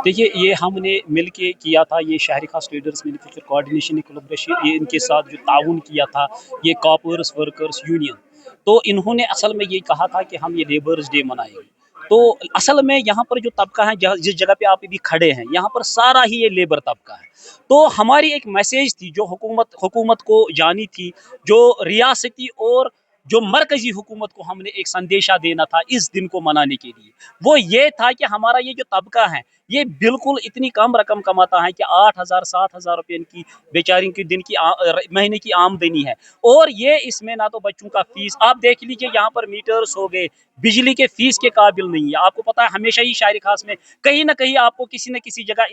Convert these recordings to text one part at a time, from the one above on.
देखिए, ये हमने मिल के किया था, ये शहरी खास ट्रेडर्स मैन्युफैक्चर कोऑर्डिनेशन कोलैबोरेशन, ये इनके साथ जो ताउन किया था, ये कॉपर्स वर्कर्स यूनियन। तो इन्होंने असल में ये कहा था कि हम ये लेबर्स डे मनाएंगे। तो असल में यहाँ पर जो तबका है, जिस जगह पे आप अभी खड़े हैं, यहाँ पर सारा ही ये लेबर तबका है। तो हमारी एक मैसेज थी जो हुकूमत को जानी थी, जो रियासती और जो मरकजी हुकूमत को हमने एक संदेशा देना था इस दिन को मनाने के लिए। वो ये था कि हमारा ये जो तबका है, ये बिल्कुल इतनी कम रकम कमाता है कि 8,000 7,000 रुपये इनकी बेचारी की दिन की महीने की आमदनी है। और ये इसमें ना तो बच्चों का फीस, आप देख लीजिए यहाँ पर मीटर्स हो गए, बिजली के फीस के काबिल नहीं है। आपको पता है हमेशा ही शायरी खास में कहीं ना कहीं आपको किसी न किसी जगह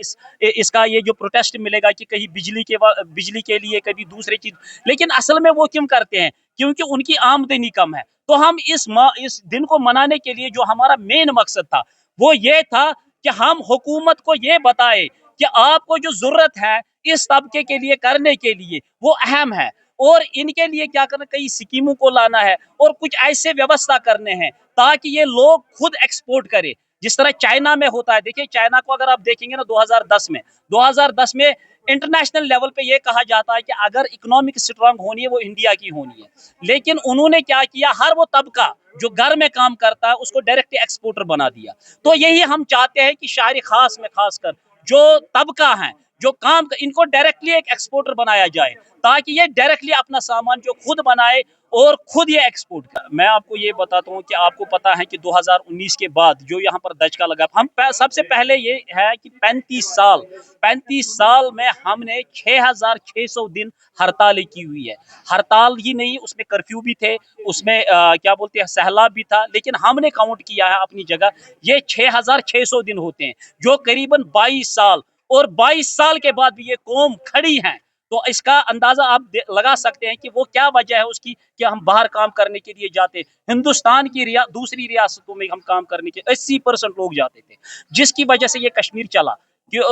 इसका ये जो प्रोटेस्ट मिलेगा कि कहीं बिजली के लिए, कभी दूसरी चीज। लेकिन असल में वो क्यों करते हैं? क्योंकि उनकी आमदनी कम है। तो हम इस दिन को मनाने के लिए जो हमारा मेन मकसद था वो ये था कि हम हुकूमत को ये बताए कि आपको जो जरूरत है इस तबके के लिए करने के लिए वो अहम है, और इनके लिए क्या करना, कई स्कीमों को लाना है और कुछ ऐसे व्यवस्था करने हैं ताकि ये लोग खुद एक्सपोर्ट करें, जिस तरह चाइना में होता है। देखिए, चाइना को अगर आप देखेंगे ना, 2010 में इंटरनेशनल लेवल पे ये कहा जाता है कि अगर इकोनॉमिक स्ट्रांग होनी है वो इंडिया की होनी है। लेकिन उन्होंने क्या किया, हर वो तबका जो घर में काम करता है उसको डायरेक्ट एक्सपोर्टर बना दिया। तो यही हम चाहते हैं कि शहरी खास में खासकर जो तबका है, जो काम, इनको डायरेक्टली एक एक्सपोर्टर बनाया जाए ताकि ये डायरेक्टली अपना सामान जो खुद बनाए और खुद ये एक्सपोर्ट कर। मैं आपको ये बताता हूँ कि आपको पता है कि 2019 के बाद जो यहाँ पर दचका लगा, सबसे पहले ये है कि 35 साल में हमने 6,600 दिन हड़ताल की हुई है। हड़ताल ही नहीं, उसमें कर्फ्यू भी थे, उसमें क्या बोलते हैं, सहलाब भी था। लेकिन हमने काउंट किया है अपनी जगह, ये 6,600 दिन होते हैं, जो करीबन 22 साल। और 22 साल के बाद भी ये कौम खड़ी है। तो इसका अंदाजा आप लगा सकते हैं कि वो क्या वजह है उसकी कि हम बाहर काम करने के लिए जाते। हिंदुस्तान की दूसरी रियासतों में हम काम करने के 80% लोग जाते थे, जिसकी वजह से ये कश्मीर चला।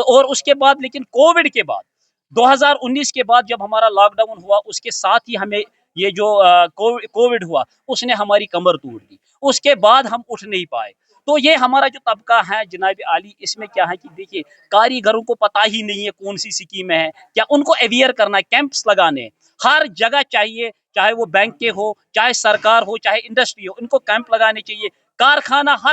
और उसके बाद, लेकिन कोविड के बाद, 2019 के बाद जब हमारा लॉकडाउन हुआ, उसके साथ ही हमें ये जो कोविड हुआ, उसने हमारी कमर तोड़ दी। उसके बाद हम उठ नहीं पाए। तो ये हमारा जो तबका है जनाब आली, इसमें क्या है कि देखिए, कारीगरों को पता ही नहीं है कौन सी स्कीम है, क्या उनको अवेयर करना है, कैंप्स लगाने हर जगह चाहिए, चाहे वो बैंक के हो, चाहे सरकार हो, चाहे इंडस्ट्री हो, इनको कैंप लगाने चाहिए। हर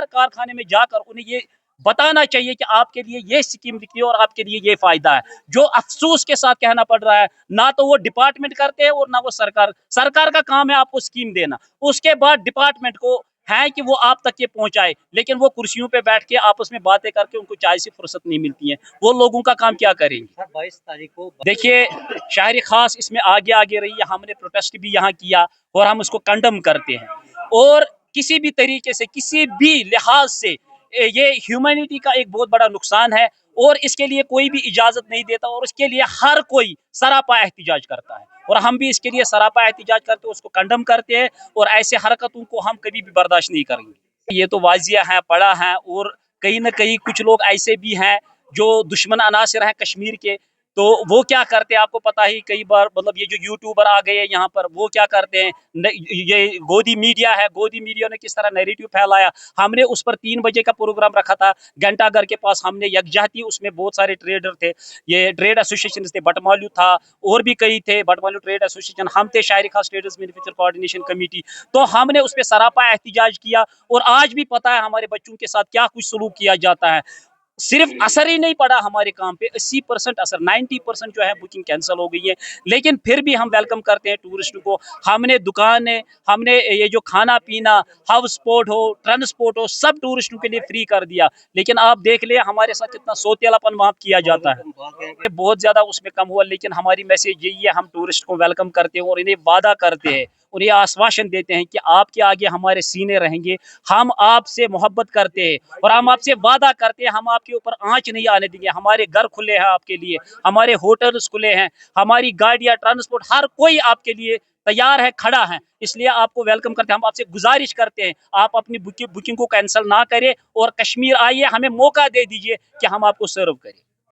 कारखाने में जाकर उन्हें ये बताना चाहिए कि आपके लिए ये स्कीम निकली और आपके लिए ये फायदा है। जो अफसोस के साथ कहना पड़ रहा है, ना तो वो डिपार्टमेंट करते हैं और ना वो सरकार का काम है आपको स्कीम देना। उसके बाद डिपार्टमेंट को है कि वो आप तक ये पहुंचाए, लेकिन वो कुर्सियों पे बैठ के आपस में बातें करके उनको चाय से फुर्सत नहीं मिलती है। वो लोगों का काम क्या करेंगे? 22 तारीख को देखिए, शहरी खास इसमें आगे आगे रही है। हमने प्रोटेस्ट भी यहाँ किया और हम उसको कंडम करते हैं। और किसी भी तरीके से, किसी भी लिहाज से ये ह्यूमैनिटी का एक बहुत बड़ा नुकसान है, और इसके लिए कोई भी इजाजत नहीं देता, और इसके लिए हर कोई सरापा एहतिजाज करता है। और हम भी इसके लिए सरापा एहतिजाज करते हैं, उसको कंडम करते हैं, और ऐसे हरकतों को हम कभी भी बर्दाश्त नहीं करेंगे। ये तो वाजिया है, पड़ा है। और कहीं ना कहीं कुछ लोग ऐसे भी हैं जो दुश्मन अनासिर हैं कश्मीर के। तो वो क्या करते हैं आपको पता ही, कई बार मतलब ये जो यूट्यूबर आ गए हैं यहाँ पर, वो क्या करते हैं, ये गोदी मीडिया है, गोदी मीडिया ने किस तरह नैरेटिव फैलाया। हमने उस पर 3 बजे का प्रोग्राम रखा था घंटाघर के पास। हमने यकजहती, उसमें बहुत सारे ट्रेडर थे, ये ट्रेड एसोसिएशन थे, बटमालू था और भी कई थे, बटमालू ट्रेड एसोसिएशन, हम थे शहरी खास ट्रेडर्स मैन्युफैक्चर कोऑर्डिनेशन कमेटी। तो हमने उस पर सरापा एहतिजाज किया। और आज भी पता है हमारे बच्चों के साथ क्या कुछ सलूक किया जाता है। सिर्फ असर ही नहीं पड़ा हमारे काम पे, 80% असर, 90% जो है बुकिंग कैंसिल हो गई है। लेकिन फिर भी हम वेलकम करते हैं टूरिस्ट को। हमने दुकानें, हमने ये जो खाना पीना, हाउस स्पोर्ट हो, ट्रांसपोर्ट हो, सब टूरिस्टों के लिए फ्री कर दिया। लेकिन आप देख ले हमारे साथ कितना सोतेलापन वहाँ किया जाता है, बहुत ज्यादा उसमें कम हुआ। लेकिन हमारी मैसेज यही है, हम टूरिस्ट को वेलकम करते हैं और इन्हें वादा करते हैं और ये आश्वासन देते हैं कि आपके आगे हमारे सीने रहेंगे। हम आपसे मोहब्बत करते हैं और हम आपसे वादा करते हैं, हम आपके ऊपर आंच नहीं आने देंगे। हमारे घर खुले हैं आपके लिए, हमारे होटल्स खुले हैं, हमारी गाड़ियां, ट्रांसपोर्ट, हर कोई आपके लिए तैयार है, खड़ा है। इसलिए आपको वेलकम करते हैं। हम आपसे गुजारिश करते हैं, आप अपनी बुकिंग को कैंसिल ना करें और कश्मीर आइए, हमें मौका दे दीजिए कि हम आपको सर्व करें।